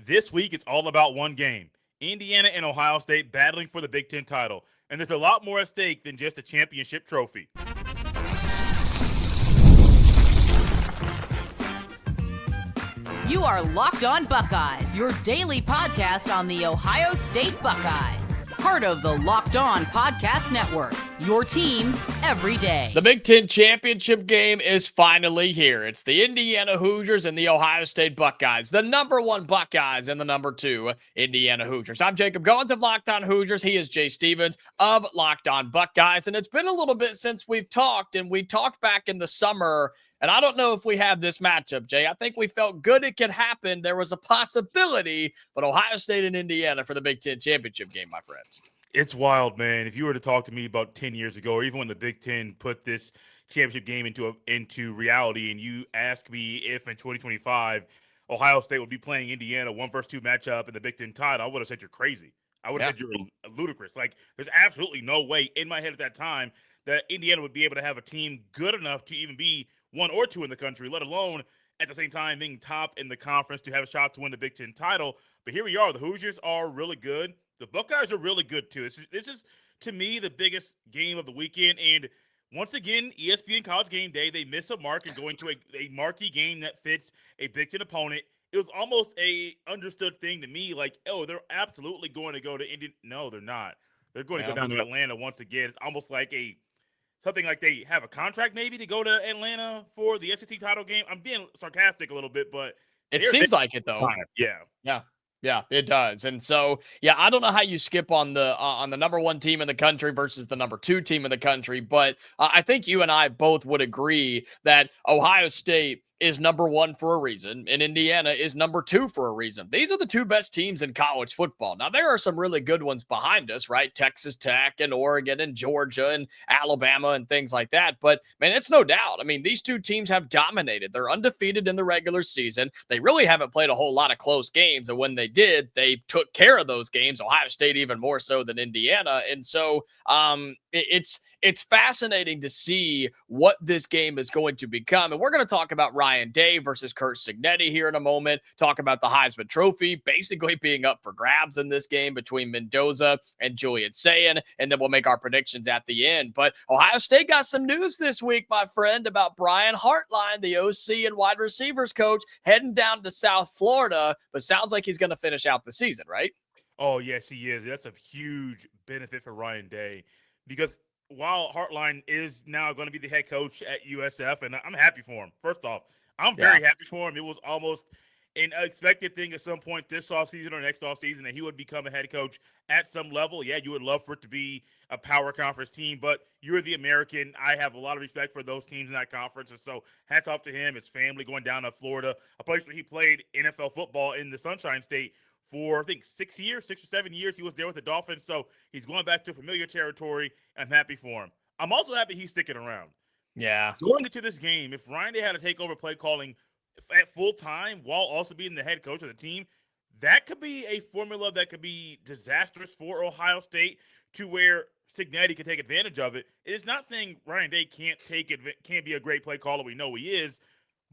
This week, it's all about one game. Indiana and Ohio State battling for the Big Ten title. And there's a lot more at stake than just a championship trophy. You are Locked On Buckeyes, your daily podcast on the Ohio State Buckeyes. Part of the Locked On Podcast Network, your team every day. The Big Ten championship game is finally here. It's the Indiana Hoosiers and the Ohio State Buckeyes, the number one Buckeyes and the number two Indiana Hoosiers. I'm Jacob Goins of Locked On Hoosiers. He is Jay Stevens of Locked On Buckeyes. And it's been a little bit since we've talked, and we talked back in the summer. And I don't know if we have this matchup, Jay. I think we felt good it could happen. There was a possibility, but Ohio State and Indiana for the Big Ten championship game, my friends. It's wild, man. If you were to talk to me about 10 years ago, or even when the Big Ten put this championship game into reality, and you ask me if in 2025 Ohio State would be playing Indiana 1-2 matchup in the Big Ten title, I would have said you're crazy. I would have said you're ludicrous. Like, there's absolutely no way in my head at that time that Indiana would be able to have a team good enough to even be 1 or 2 in the country, let alone at the same time being top in the conference to have a shot to win the Big Ten title. But here we are. The Hoosiers are really good. The Buckeyes are really good, too. This is, to me, the biggest game of the weekend. And once again, ESPN College Game Day, they miss a mark and going to a marquee game that fits a Big Ten opponent. It was almost a understood thing to me, like, oh, they're absolutely going to go to Indiana. No, they're not. They're going to go down to Atlanta once again. It's almost like something like they have a contract maybe to go to Atlanta for the SEC title game. I'm being sarcastic a little bit, but it seems like it, though. Yeah, it does. And so, I don't know how you skip on the number one team in the country versus the number two team in the country, but I think you and I both would agree that Ohio State is number one for a reason, and Indiana is number two for a reason. These are the two best teams in college football. Now, there are some really good ones behind us, right? Texas Tech and Oregon and Georgia and Alabama and things like that. But, man, it's no doubt. I mean, these two teams have dominated. They're undefeated in the regular season. They really haven't played a whole lot of close games, and when they did, they took care of those games. Ohio State even more so than Indiana. And so it's fascinating to see what this game is going to become. And we're going to talk about Ryan Day versus Curt Cignetti here in a moment, talk about the Heisman Trophy basically being up for grabs in this game between Mendoza and Julian Sayin, and then we'll make our predictions at the end. But Ohio State got some news this week, my friend, about Brian Hartline, the OC and wide receivers coach, heading down to South Florida, but sounds like he's going to finish out the season, right? Oh, yes, he is. That's a huge benefit for Ryan Day because while Hartline is now going to be the head coach at USF, and I'm happy for him. First off, I'm very happy for him. It was almost an expected thing at some point this offseason or next offseason that he would become a head coach at some level. Yeah, you would love for it to be a power conference team, but you're the American. I have a lot of respect for those teams in that conference, and so hats off to him, his family, going down to Florida, a place where he played NFL football in the Sunshine State for, I think, 6 or 7 years. He was there with the Dolphins, so he's going back to familiar territory. I'm happy for him. I'm also happy he's sticking around. Yeah. Going into this game, if Ryan Day had to take over play calling at full time while also being the head coach of the team, that could be a formula that could be disastrous for Ohio State to where Cignetti could take advantage of it. It is not saying Ryan Day can't be a great play caller. We know he is.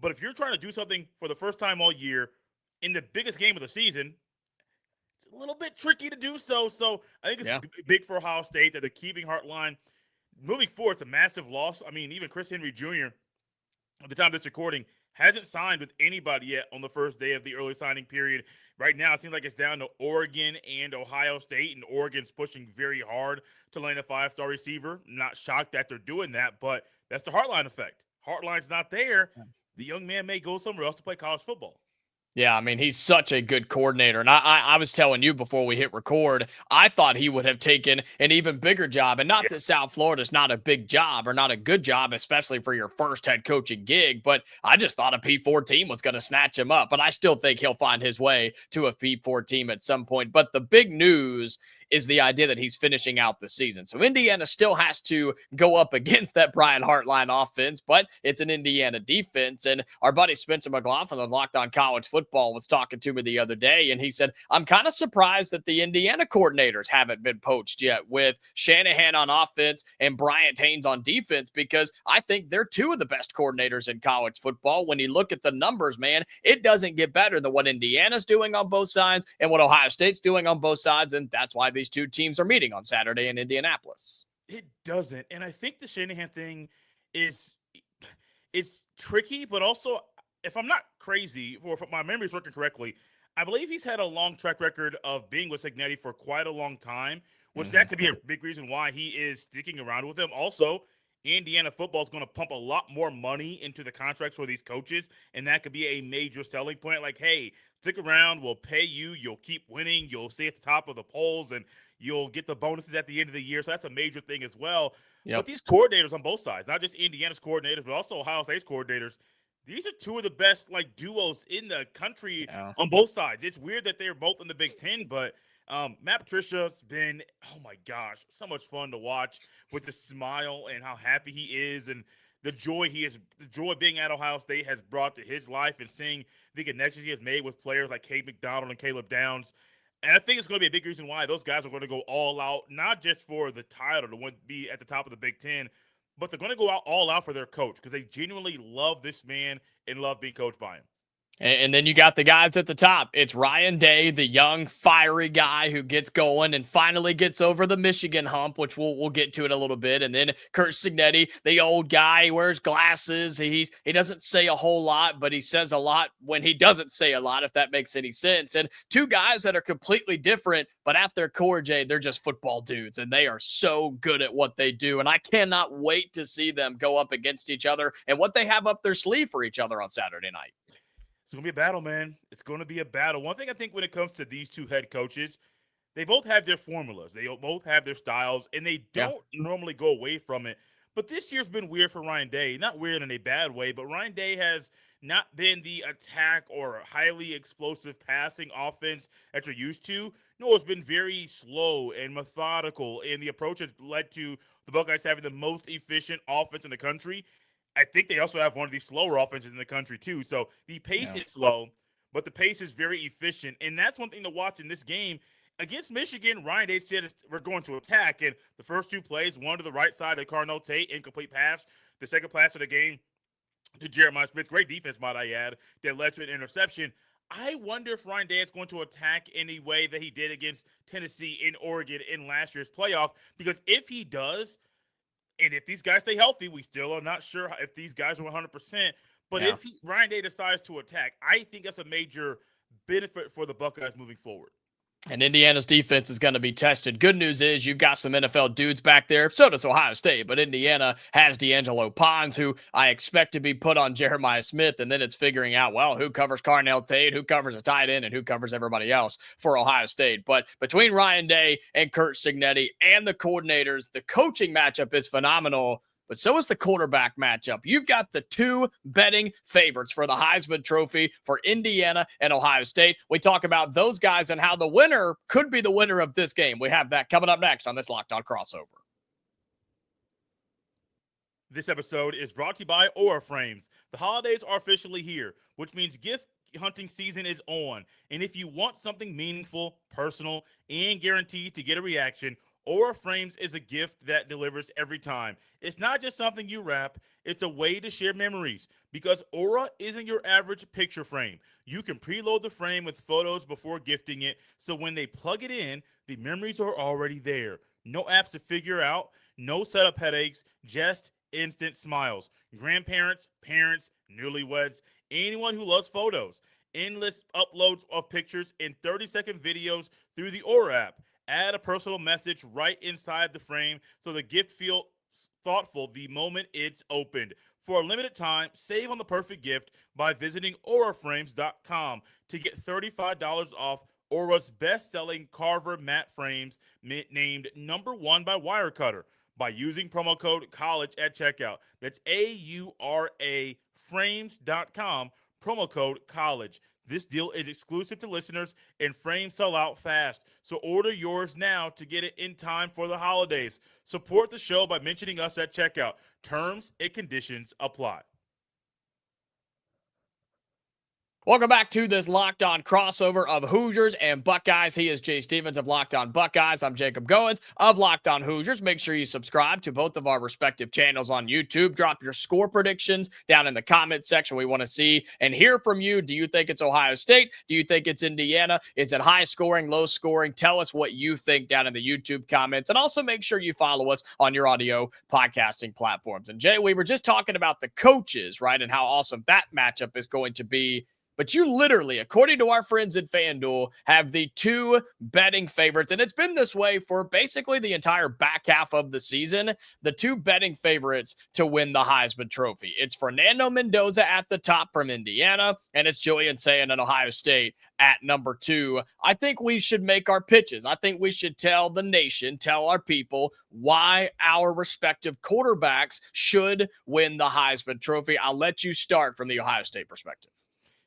But if you're trying to do something for the first time all year in the biggest game of the season, a little bit tricky to do so. So I think it's big for Ohio State that they're keeping Hartline. Moving forward, it's a massive loss. I mean, even Chris Henry Jr., at the time of this recording, hasn't signed with anybody yet on the first day of the early signing period. Right now, it seems like it's down to Oregon and Ohio State, and Oregon's pushing very hard to land a 5-star receiver. Not shocked that they're doing that, but that's the Hartline effect. Hartline's not there. The young man may go somewhere else to play college football. Yeah, I mean, he's such a good coordinator. And I was telling you before we hit record, I thought he would have taken an even bigger job. And not that South Florida's not a big job or not a good job, especially for your first head coaching gig, but I just thought a P4 team was going to snatch him up. But I still think he'll find his way to a P4 team at some point. But the big news is the idea that he's finishing out the season. So Indiana still has to go up against that Brian Hartline offense, but it's an Indiana defense. And our buddy Spencer McLaughlin on Locked On College Football was talking to me the other day, and he said, I'm kind of surprised that the Indiana coordinators haven't been poached yet with Shanahan on offense and Bryant Haynes on defense, because I think they're two of the best coordinators in college football. When you look at the numbers, man, it doesn't get better than what Indiana's doing on both sides and what Ohio State's doing on both sides, and that's why these two teams are meeting on Saturday in Indianapolis. It doesn't. And I think the Shanahan thing is it's tricky, but also, if I'm not crazy, or if my memory is working correctly, I believe he's had a long track record of being with Cignetti for quite a long time, which that could be a big reason why he is sticking around with him. Also, Indiana football is going to pump a lot more money into the contracts for these coaches, and that could be a major selling point. Like, hey, stick around, we'll pay you, you'll keep winning, you'll stay at the top of the polls, and you'll get the bonuses at the end of the year. So that's a major thing as well. Yep. But these coordinators on both sides, not just Indiana's coordinators, but also Ohio State's coordinators, these are two of the best duos in the country on both sides. It's weird that they're both in the Big Ten, but Matt Patricia's been, oh my gosh, so much fun to watch with the smile and how happy he is, and the joy being at Ohio State has brought to his life, and seeing the connections he has made with players like Cade McDonald and Caleb Downs. And I think it's going to be a big reason why those guys are going to go all out, not just for the title to be at the top of the Big Ten, but they're going to go all out for their coach, because they genuinely love this man and love being coached by him. And then you got the guys at the top. It's Ryan Day, the young, fiery guy who gets going and finally gets over the Michigan hump, which we'll get to in a little bit. And then Curt Cignetti, the old guy, he wears glasses. He doesn't say a whole lot, but he says a lot when he doesn't say a lot, if that makes any sense. And two guys that are completely different, but at their core, Jay, they're just football dudes, and they are so good at what they do. And I cannot wait to see them go up against each other and what they have up their sleeve for each other on Saturday night. It's going to be a battle, man. It's going to be a battle. One thing I think when it comes to these two head coaches, they both have their formulas. They both have their styles, and they don't normally go away from it. But this year's been weird for Ryan Day. Not weird in a bad way, but Ryan Day has not been the attack or highly explosive passing offense that you're used to. No, it's been very slow and methodical, and the approach has led to the Buckeyes having the most efficient offense in the country. I think they also have one of the slower offenses in the country, too. So the pace is slow, but the pace is very efficient. And that's one thing to watch in this game. Against Michigan, Ryan Day said we're going to attack. And the first two plays, one to the right side of Carnell Tate, incomplete pass. The second pass of the game to Jeremiah Smith. Great defense, might I add, that led to an interception. I wonder if Ryan Day is going to attack any way that he did against Tennessee in Oregon in last year's playoff. Because if he does, and if these guys stay healthy, we still are not sure if these guys are 100%. But if Ryan Day decides to attack, I think that's a major benefit for the Buckeyes moving forward. And Indiana's defense is going to be tested. Good news is you've got some NFL dudes back there. So does Ohio State. But Indiana has D'Angelo Pons, who I expect to be put on Jeremiah Smith. And then it's figuring out, well, who covers Carnell Tate, who covers a tight end, and who covers everybody else for Ohio State. But between Ryan Day and Curt Cignetti and the coordinators, the coaching matchup is phenomenal. But so is the quarterback matchup. You've got the two betting favorites for the Heisman Trophy for Indiana and Ohio State. We talk about those guys and how the winner could be the winner of this game. We have that coming up next on this Locked On Crossover. This episode is brought to you by Aura Frames. The holidays are officially here, which means gift hunting season is on. And if you want something meaningful, personal, and guaranteed to get a reaction, Aura Frames is a gift that delivers every time. It's not just something you wrap, it's a way to share memories, because Aura isn't your average picture frame. You can preload the frame with photos before gifting it, so when they plug it in, the memories are already there. No apps to figure out, no setup headaches, just instant smiles. Grandparents, parents, newlyweds, anyone who loves photos. Endless uploads of pictures and 30-second videos through the Aura app. Add a personal message right inside the frame so the gift feels thoughtful the moment it's opened. For a limited time, save on the perfect gift by visiting auraframes.com to get $35 off Aura's best-selling Carver matte frames named #1 by Wirecutter by using promo code COLLEGE at checkout. That's AURA frames.com, promo code COLLEGE. This deal is exclusive to listeners and frames sell out fast. So order yours now to get it in time for the holidays. Support the show by mentioning us at checkout. Terms and conditions apply. Welcome back to this Locked On crossover of Hoosiers and Buckeyes. He is Jay Stevens of Locked On Buckeyes. I'm Jacob Goins of Locked On Hoosiers. Make sure you subscribe to both of our respective channels on YouTube. Drop your score predictions down in the comment section. We want to see and hear from you. Do you think it's Ohio State? Do you think it's Indiana? Is it high scoring, low scoring? Tell us what you think down in the YouTube comments. And also make sure you follow us on your audio podcasting platforms. And Jay, we were just talking about the coaches, right? And how awesome that matchup is going to be. But you literally, according to our friends at FanDuel, have the two betting favorites. And it's been this way for basically the entire back half of the season. The two betting favorites to win the Heisman Trophy. It's Fernando Mendoza at the top from Indiana, and it's Julian Sayin at Ohio State at number 2. I think we should make our pitches. I think we should tell the nation, tell our people why our respective quarterbacks should win the Heisman Trophy. I'll let you start from the Ohio State perspective.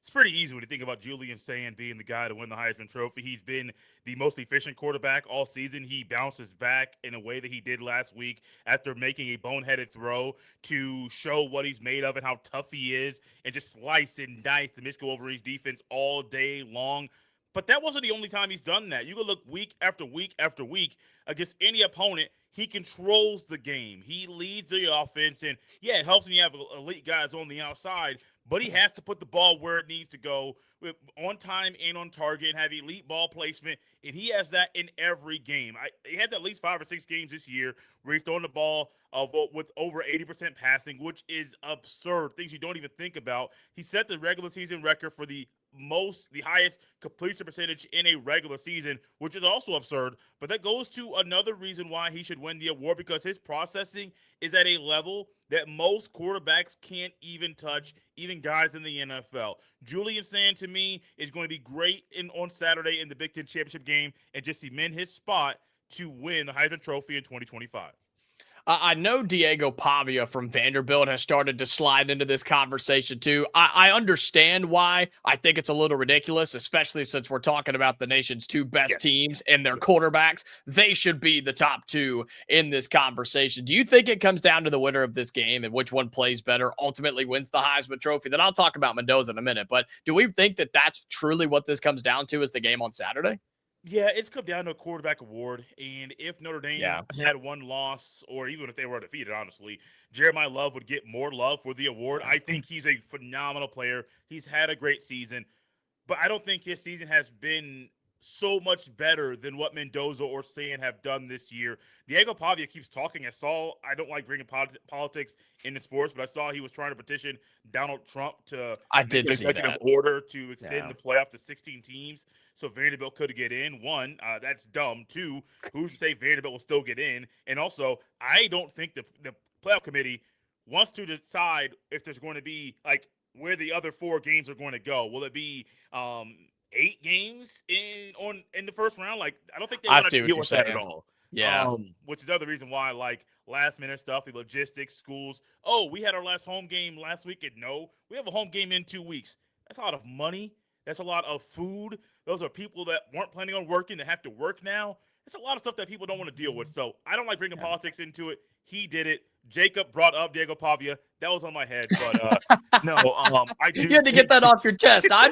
It's pretty easy when you think about Julian Sayin being the guy to win the Heisman Trophy. He's been the most efficient quarterback all season. He bounces back in a way that he did last week after making a boneheaded throw to show what he's made of and how tough he is, and just slice and dice the Michigan Wolverines defense all day long. But that wasn't the only time he's done that. You can look week after week after week against any opponent. He controls the game. He leads the offense. And, yeah, it helps when you have elite guys on the outside, but he has to put the ball where it needs to go on time and on target and have elite ball placement. And he has that in every game. He has at least 5 or 6 games this year where he's throwing the ball with over 80% passing, which is absurd. Things you don't even think about. He set the regular season record for the highest completion percentage in a regular season, which is also absurd. But that goes to another reason why he should win the award, because his processing is at a level that most quarterbacks can't even touch, even guys in the NFL. Julian Sayin, to me, is going to be great on Saturday in the Big Ten Championship game and just cement his spot to win the Heisman Trophy in 2025. I know Diego Pavia from Vanderbilt has started to slide into this conversation too. I understand why. I think it's a little ridiculous, especially since we're talking about the nation's two best teams and their quarterbacks. They should be the top 2 in this conversation. Do you think it comes down to the winner of this game and which one plays better ultimately wins the Heisman Trophy? Then I'll talk about Mendoza in a minute. But do we think that that's truly what this comes down to, is the game on Saturday? Yeah, it's come down to a quarterback award, and if Notre Dame had one loss, or even if they were defeated, honestly, Jeremiah Love would get more love for the award. I think he's a phenomenal player. He's had a great season, but I don't think his season has been so much better than what Mendoza or Sayin have done this year. Diego Pavia keeps talking. I don't like bringing politics into sports, but I saw he was trying to petition Donald Trump to make an executive order to extend the playoff to 16 teams so Vanderbilt could get in. 1, that's dumb. 2, who's to say Vanderbilt will still get in? And also, I don't think the playoff committee wants to decide if there's going to be, like, where the other 4 games are going to go. Will it be 8 games in the first round? Like, I don't think they want to deal with that at all. Yeah. Which is another reason why, like, last minute stuff, the logistics, schools. Oh, we had our last home game last weekend. No, we have a home game in 2 weeks. That's a lot of money. That's a lot of food. Those are people that weren't planning on working that have to work now. It's a lot of stuff that people don't want to deal with. So I don't like bringing politics into it. He did it. Jacob brought up Diego Pavia. That was on my head, but no. I do. You had to get that off your chest. I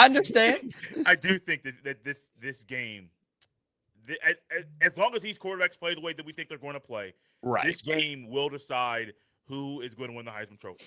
understand. I do think that this game, as long as these quarterbacks play the way that we think they're going to play, this game will decide who is going to win the Heisman Trophy.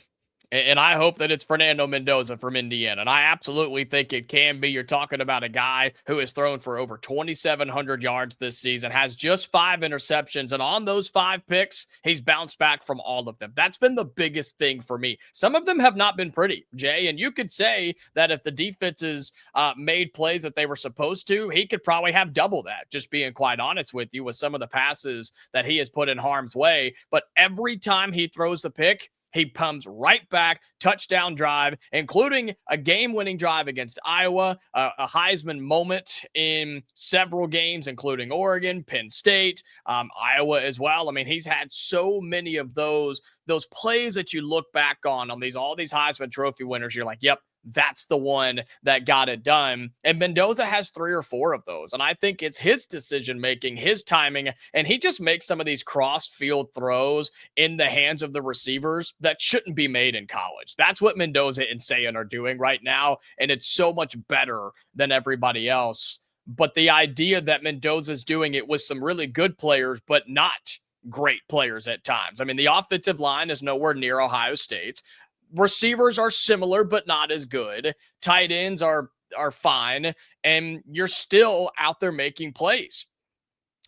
And I hope that it's Fernando Mendoza from Indiana. And I absolutely think it can be. You're talking about a guy who has thrown for over 2,700 yards this season, has just 5 interceptions. And on those 5 picks, he's bounced back from all of them. That's been the biggest thing for me. Some of them have not been pretty, Jay. And you could say that if the defenses made plays that they were supposed to, he could probably have double that, just being quite honest with you, with some of the passes that he has put in harm's way. But every time he throws the pick, he comes right back, touchdown drive, including a game-winning drive against Iowa, a Heisman moment in several games, including Oregon, Penn State, Iowa as well. I mean, he's had so many of those plays that you look back on all these Heisman Trophy winners. You're like, yep, that's the one that got it done. And Mendoza has 3 or 4 of those. And I think it's his decision making, his timing, and he just makes some of these cross field throws in the hands of the receivers that shouldn't be made in college. That's what Mendoza and Sayin are doing right now. And it's so much better than everybody else. But the idea that Mendoza's doing it with some really good players, but not great players at times. I mean, the offensive line is nowhere near Ohio State's. Receivers are similar, but not as good. Tight ends are fine, and you're still out there making plays.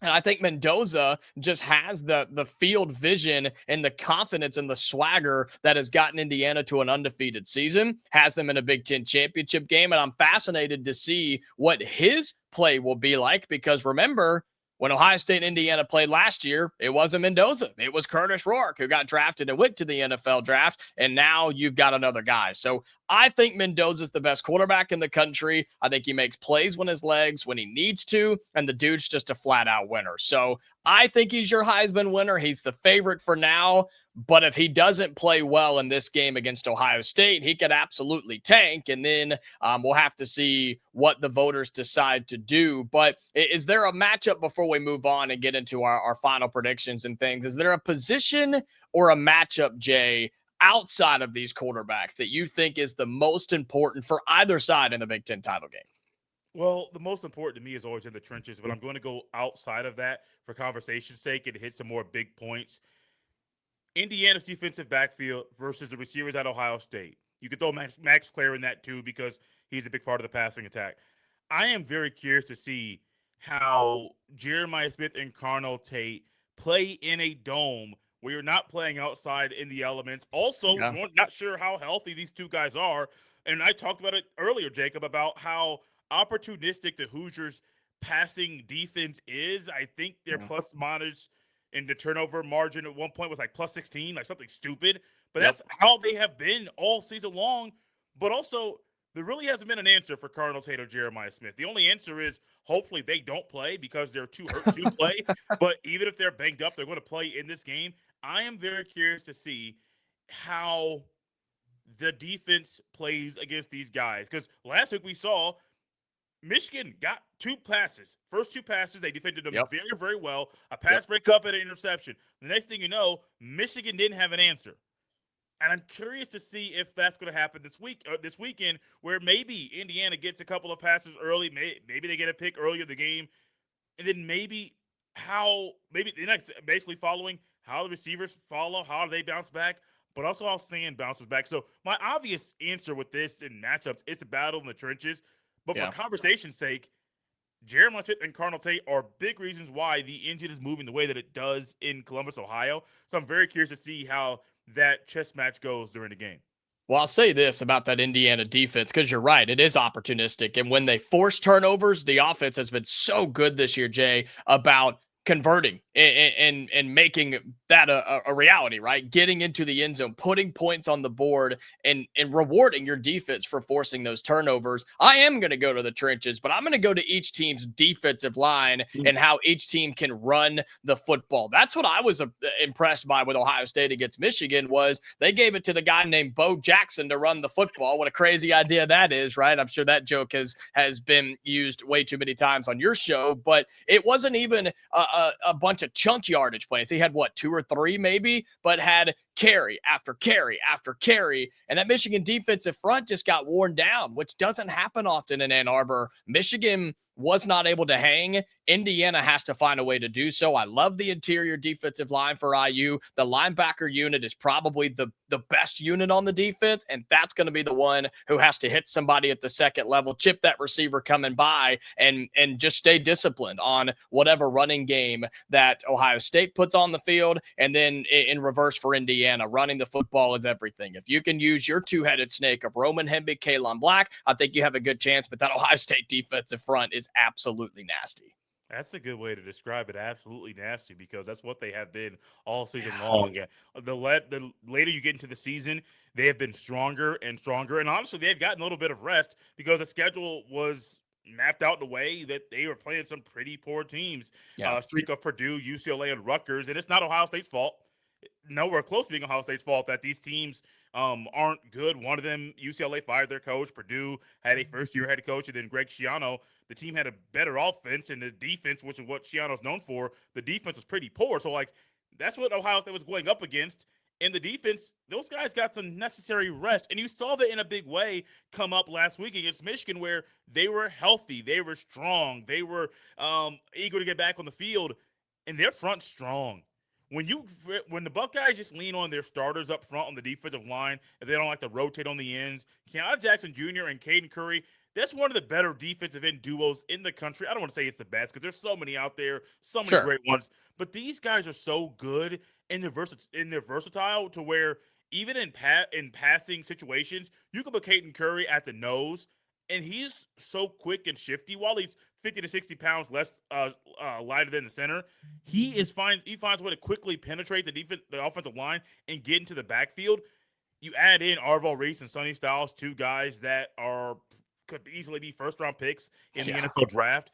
And I think Mendoza just has the field vision and the confidence and the swagger that has gotten Indiana to an undefeated season, has them in a Big Ten championship game. And I'm fascinated to see what his play will be like, because remember, when Ohio State and Indiana played last year, it wasn't Mendoza. It was Curtis Rourke, who got drafted and went to the NFL draft. And now you've got another guy. So I think Mendoza's the best quarterback in the country. I think he makes plays when his legs, when he needs to. And the dude's just a flat out winner. So I think he's your Heisman winner. He's the favorite for now. But if he doesn't play well in this game against Ohio State, he could absolutely tank. And then we'll have to see what the voters decide to do. But is there a matchup before we move on and get into our final predictions and things? Is there a position or a matchup, Jay, outside of these quarterbacks that you think is the most important for either side in the Big Ten title game? Well, the most important to me is always in the trenches, but I'm going to go outside of that for conversation's sake and hit some more big points. Indiana's defensive backfield versus the receivers at Ohio State. You could throw Max Clare in that too, because he's a big part of the passing attack. I am very curious to see how Jeremiah Smith and Carnell Tate play in a dome where you're not playing outside in the elements. Also, we're not sure how healthy these two guys are. And I talked about it earlier, Jacob, about how opportunistic the Hoosiers passing defense is. I think their plus minus in the turnover margin at one point was like plus 16, like something stupid. But that's how they have been all season long. But also, there really hasn't been an answer for Carnell Tate or Jeremiah Smith. The only answer is hopefully they don't play because they're too hurt to play. But even if they're banged up, they're going to play in this game. I am very curious to see how the defense plays against these guys. Because last week we saw Michigan got 2 passes. First 2 passes, they defended them very, very well. A pass breakup and an interception. The next thing you know, Michigan didn't have an answer. And I'm curious to see if that's going to happen this weekend, where maybe Indiana gets a couple of passes early. Maybe they get a pick early in the game. And then maybe they're not basically following how the receivers follow, how they bounce back, but also how Sayin bounces back. So my obvious answer with this in matchups is a battle in the trenches. But for conversation's sake, Jeremiah Smith and Carnell Tate are big reasons why the engine is moving the way that it does in Columbus, Ohio. So I'm very curious to see how that chess match goes during the game. Well, I'll say this about that Indiana defense, because you're right, it is opportunistic. And when they force turnovers, the offense has been so good this year, Jay, about converting and making that a reality, right? Getting into the end zone, putting points on the board, and rewarding your defense for forcing those turnovers. I am going to go to the trenches, but I'm going to go to each team's defensive line and how each team can run the football. That's what I was impressed by with Ohio State against Michigan, was they gave it to the guy named Bo Jackson to run the football. What a crazy idea that is, right? I'm sure that joke has been used way too many times on your show, but it wasn't even a bunch of chunk yardage plays. He had 2 or 3 maybe, but had carry after carry after carry. And that Michigan defensive front just got worn down, which doesn't happen often in Ann Arbor. Michigan was not able to hang. Indiana has to find a way to do so. I love the interior defensive line for IU. The linebacker unit is probably the best unit on the defense, and that's going to be the one who has to hit somebody at the second level, chip that receiver coming by, and just stay disciplined on whatever running game that Ohio State puts on the field. And then in reverse for Indiana, running the football is everything. If you can use your two-headed snake of Roman Hemby, Kalen Black, I think you have a good chance, but that Ohio State defensive front is absolutely nasty. That's a good way to describe it. Absolutely nasty, because that's what they have been all season long. The later you get into the season, they have been stronger and stronger. And honestly, they've gotten a little bit of rest because the schedule was mapped out in a way that they were playing some pretty poor teams. Streak of Purdue, UCLA, and Rutgers. And it's not Ohio State's fault. nowhere close to being Ohio State's fault that these teams aren't good. One of them, UCLA, fired their coach. Purdue had a first-year head coach, and then Greg Schiano. The team had a better offense, and the defense, which is what Schiano's known for, the defense was pretty poor. So, like, that's what Ohio State was going up against. In the defense, those guys got some necessary rest. And you saw that in a big way come up last week against Michigan, where they were healthy, they were strong, they were eager to get back on the field, and their front strong. When the Buckeyes just lean on their starters up front on the defensive line, and they don't like to rotate on the ends, Keanu Jackson Jr. and Caden Curry, that's one of the better defensive end duos in the country. I don't want to say it's the best because there's so many out there, so many great ones. But these guys are so good and they're versatile to where even in passing situations, you can put Caden Curry at the nose, and he's so quick and shifty. While he's 50 to 60 pounds less lighter than the center, he is fine. He finds a way to quickly penetrate the offensive line and get into the backfield. You add in Arvo Reese and Sonny Styles, two guys that could easily be first-round picks in the NFL draft.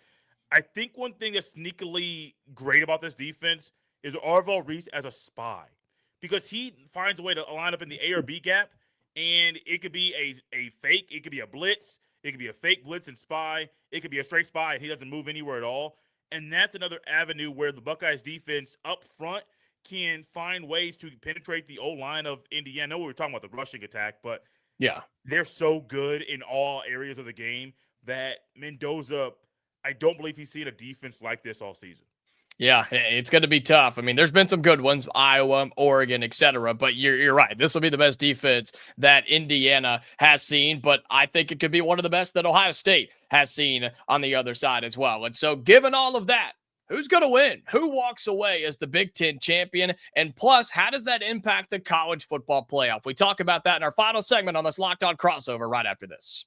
I think one thing that's sneakily great about this defense is Arvo Reese as a spy, because he finds a way to line up in the A or B gap, and it could be a fake, it could be a blitz, it could be a fake blitz and spy, it could be a straight spy, and he doesn't move anywhere at all. And that's another avenue where the Buckeyes defense up front can find ways to penetrate the O-line of Indiana. I know we were talking about the rushing attack, but they're so good in all areas of the game that Mendoza, I don't believe he's seen a defense like this all season. Yeah, it's going to be tough. I mean, there's been some good ones, Iowa, Oregon, etc. But you're right. This will be the best defense that Indiana has seen. But I think it could be one of the best that Ohio State has seen on the other side as well. And so, given all of that, who's going to win? Who walks away as the Big Ten champion? And plus, how does that impact the college football playoff? We talk about that in our final segment on this Locked On Crossover right after this.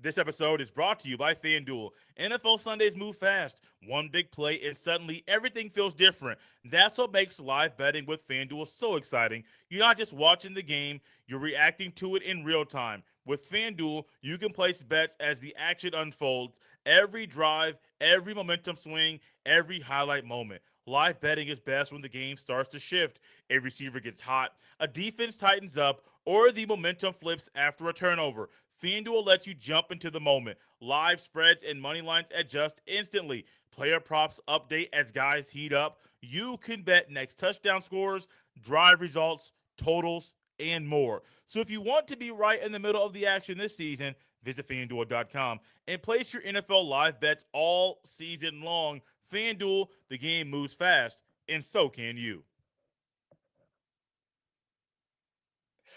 This episode is brought to you by FanDuel. NFL Sundays move fast. One big play and suddenly everything feels different. That's what makes live betting with FanDuel so exciting. You're not just watching the game, you're reacting to it in real time. With FanDuel, you can place bets as the action unfolds. Every drive, every momentum swing, every highlight moment. Live betting is best when the game starts to shift. A receiver gets hot, a defense tightens up, or the momentum flips after a turnover. FanDuel lets you jump into the moment. Live spreads and money lines adjust instantly. Player props update as guys heat up. You can bet next touchdown scores, drive results, totals, and more. So if you want to be right in the middle of the action this season, visit FanDuel.com and place your NFL live bets all season long. FanDuel, the game moves fast, and so can you.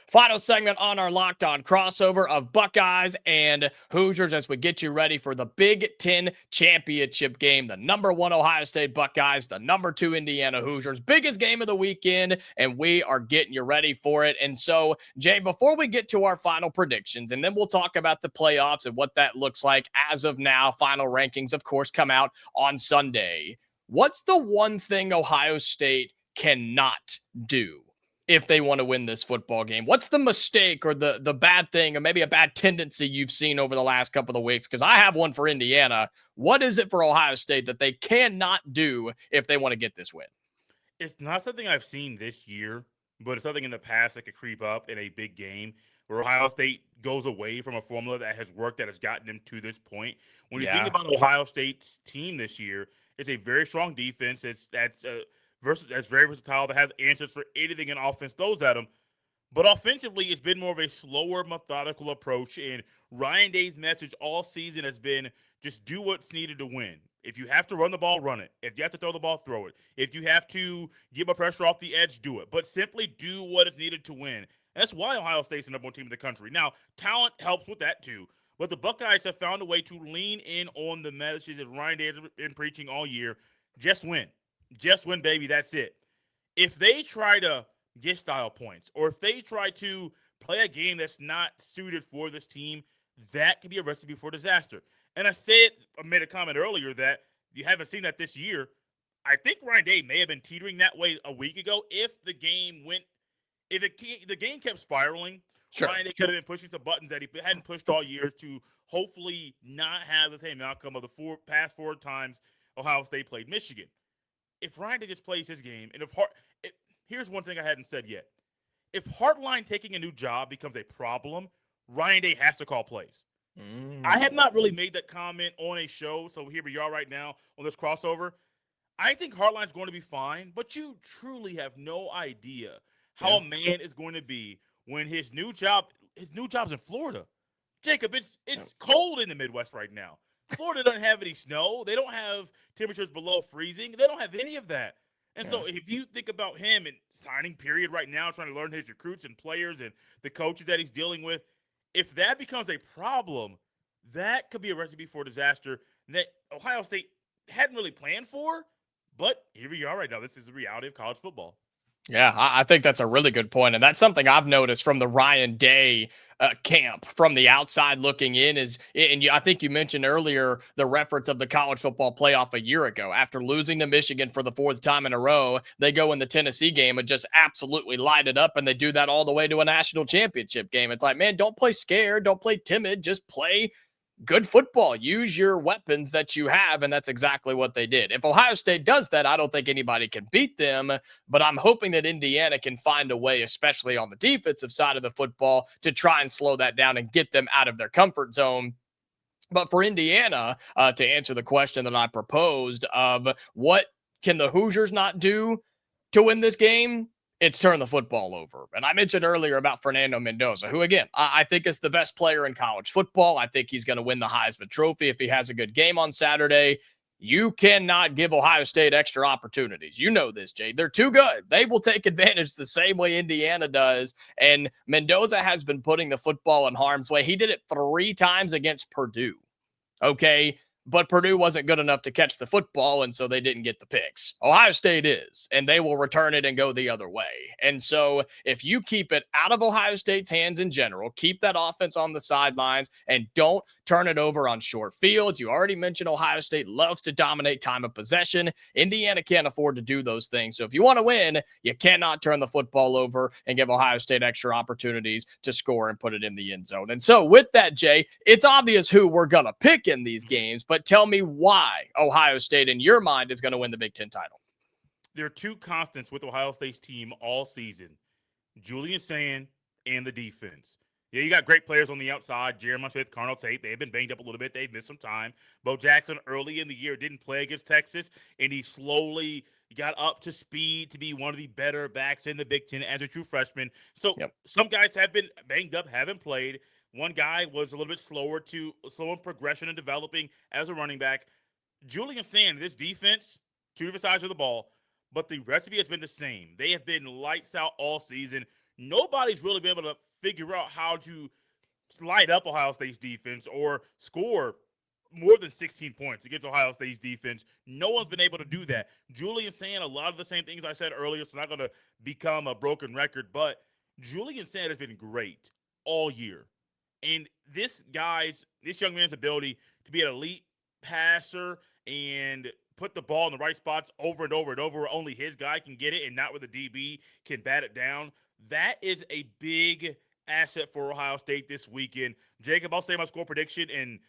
Final segment on our Locked On crossover of Buckeyes and Hoosiers as we get you ready for the Big Ten championship game. The number 1 Ohio State Buckeyes, the number 2 Indiana Hoosiers. Biggest game of the weekend, and we are getting you ready for it. And so, Jay, before we get to our final predictions, and then we'll talk about the playoffs and what that looks like as of now. Final rankings, of course, come out on Sunday. What's the one thing Ohio State cannot do if they want to win this football game? What's the mistake or the bad thing or maybe a bad tendency you've seen over the last couple of weeks? Because I have one for Indiana. What is it for Ohio State that they cannot do if they want to get this win? It's not something I've seen this year, but it's something in the past that could creep up in a big game where Ohio State goes away from a formula that has worked, that has gotten them to this point. When you think about Ohio State's team this year, it's a very strong defense. That's very versatile, that has answers for anything an offense throws at them. But offensively, it's been more of a slower, methodical approach. And Ryan Day's message all season has been just do what's needed to win. If you have to run the ball, run it. If you have to throw the ball, throw it. If you have to give a pressure off the edge, do it. But simply do what is needed to win. And that's why Ohio State's the number 1 team in the country. Now, talent helps with that too. But the Buckeyes have found a way to lean in on the messages that Ryan Day has been preaching all year. Just win. Just win, baby. That's it. If they try to get style points, or if they try to play a game that's not suited for this team, that could be a recipe for disaster. And I made a comment earlier that you haven't seen that this year. I think Ryan Day may have been teetering that way a week ago. If the game kept spiraling, Ryan Day could have been pushing some buttons that he hadn't pushed all year to hopefully not have the same outcome of the past 4 times Ohio State played Michigan. if Ryan Day just plays his game, and here's one thing I hadn't said yet. If Hartline taking a new job becomes a problem, Ryan Day has to call plays. I have not really made that comment on a show, so here we are right now on this crossover. I think Hartline's going to be fine, but you truly have no idea how a man is going to be when his new job's in Florida. Jacob, it's cold in the Midwest right now. Florida doesn't have any snow. They don't have temperatures below freezing. They don't have any of that. And so if you think about him in signing period right now, trying to learn his recruits and players and the coaches that he's dealing with, if that becomes a problem, that could be a recipe for disaster that Ohio State hadn't really planned for. But here we are right now. This is the reality of college football. Yeah, I think that's a really good point. And that's something I've noticed from the Ryan Day camp from the outside looking in I think you mentioned earlier the reference of the college football playoff a year ago. After losing to Michigan for the fourth time in a row, they go in the Tennessee game and just absolutely light it up. And they do that all the way to a national championship game. It's like, man, don't play scared. Don't play timid. Just play good football. Use your weapons that you have, and that's exactly what they did. If Ohio State does that, I don't think anybody can beat them, but I'm hoping that Indiana can find a way, especially on the defensive side of the football, to try and slow that down and get them out of their comfort zone. But for Indiana, to answer the question that I proposed of what can the Hoosiers not do to win this game, it's turn the football over. And I mentioned earlier about Fernando Mendoza, who, again, I think is the best player in college football. I think he's going to win the Heisman Trophy if he has a good game on Saturday. You cannot give Ohio State extra opportunities. You know this, Jay. They're too good. They will take advantage the same way Indiana does. And Mendoza has been putting the football in harm's way. He did it 3 times against Purdue. Okay. But Purdue wasn't good enough to catch the football, and so they didn't get the picks. Ohio State is, and they will return it and go the other way. And so if you keep it out of Ohio State's hands in general, keep that offense on the sidelines, and don't turn it over on short fields. You already mentioned Ohio State loves to dominate time of possession. Indiana can't afford to do those things. So if you want to win, you cannot turn the football over and give Ohio State extra opportunities to score and put it in the end zone. And so with that, Jay, it's obvious who we're going to pick in these games, but tell me why Ohio State, in your mind, is going to win the Big Ten title. There are 2 constants with Ohio State's team all season: Julian Sayin and the defense. Yeah, you got great players on the outside. Jeremiah Smith, Carnell Tate, they've been banged up a little bit. They've missed some time. Bo Jackson early in the year didn't play against Texas, and he slowly got up to speed to be one of the better backs in the Big Ten as a true freshman. So some guys have been banged up, haven't played. One guy was a little bit slow in progression and developing as a running back. Julian Sayin, this defense, 2 different sides of the ball, but the recipe has been the same. They have been lights out all season. Nobody's really been able to figure out how to light up Ohio State's defense or score more than 16 points against Ohio State's defense. No one's been able to do that. Julian Sayin, a lot of the same things I said earlier, so I'm not going to become a broken record, but Julian Sayin has been great all year. And this young man's ability to be an elite passer and put the ball in the right spots over and over and over where only his guy can get it and not where the DB can bat it down, that is a big asset for Ohio State this weekend. Jacob, I'll say my score prediction, and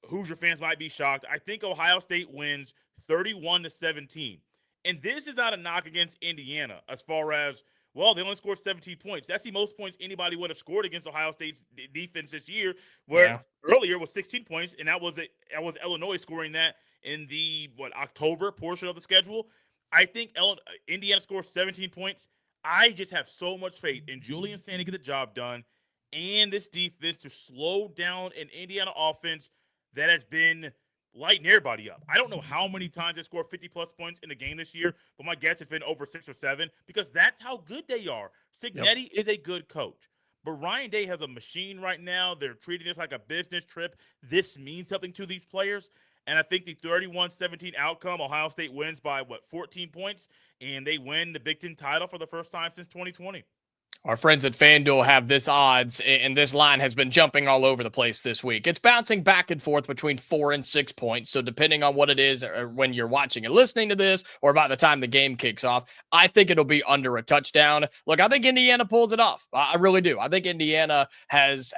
Hoosier fans might be shocked. I think Ohio State wins 31-17. And this is not a knock against Indiana as far as, well, they only scored 17 points. That's the most points anybody would have scored against Ohio State's defense this year, where earlier was 16 points, and that was Illinois scoring that in the October portion of the schedule. I think Indiana scores 17 points. I just have so much faith in Julian Sayin to get the job done and this defense to slow down an Indiana offense that has been lighting everybody up. I don't know how many times they scored 50-plus points in a game this year, but my guess has been over 6 or 7 because that's how good they are. Cignetti is a good coach, but Ryan Day has a machine right now. They're treating this like a business trip. This means something to these players, and I think the 31-17 outcome, Ohio State wins by, 14 points, and they win the Big Ten title for the first time since 2020. Our friends at FanDuel have this odds, and this line has been jumping all over the place this week. It's bouncing back and forth between 4 and 6 points. So depending on what it is, or when you're watching and listening to this, or by the time the game kicks off, I think it'll be under a touchdown. Look, I think Indiana pulls it off. I really do. I think Indiana has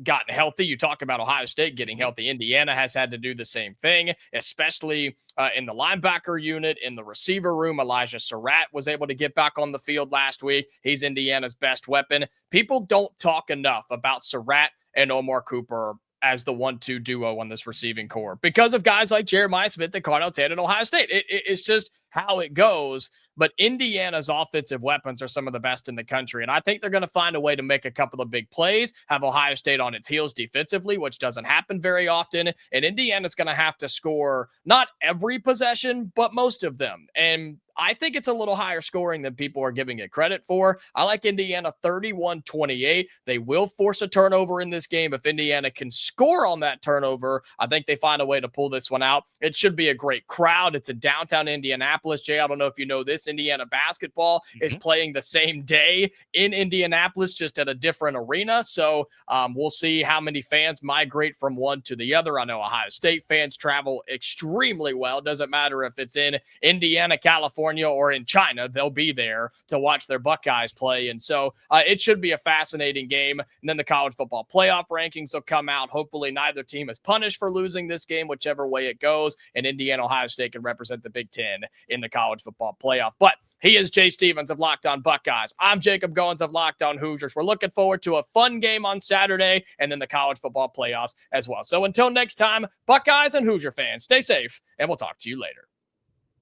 gotten healthy. You talk about Ohio State getting healthy. Indiana has had to do the same thing, especially in the linebacker unit, in the receiver room. Elijah Surratt was able to get back on the field last week. He's Indiana's best weapon. People don't talk enough about Surratt and Omar Cooper as the 1-2 duo on this receiving core because of guys like Jeremiah Smith and Cardell Taylor at Ohio State. It's just how it goes. But Indiana's offensive weapons are some of the best in the country. And I think they're going to find a way to make a couple of big plays, have Ohio State on its heels defensively, which doesn't happen very often. And Indiana's going to have to score not every possession, but most of them. And I think it's a little higher scoring than people are giving it credit for. I like Indiana 31-28. They will force a turnover in this game. If Indiana can score on that turnover, I think they find a way to pull this one out. It should be a great crowd. It's in downtown Indianapolis. Jay, I don't know if you know this. Indiana basketball is playing the same day in Indianapolis, just at a different arena. So we'll see how many fans migrate from one to the other. I know Ohio State fans travel extremely well. Doesn't matter if it's in Indiana, California, or in China, they'll be there to watch their Buckeyes play. And so it should be a fascinating game. And then the college football playoff rankings will come out. Hopefully neither team is punished for losing this game, whichever way it goes. And Indiana, Ohio State can represent the Big Ten in the college football playoff. But he is Jay Stevens of Locked On Buckeyes. I'm Jacob Goins of Locked On Hoosiers. We're looking forward to a fun game on Saturday and then the college football playoffs as well. So until next time, Buckeyes and Hoosier fans, stay safe, and we'll talk to you later.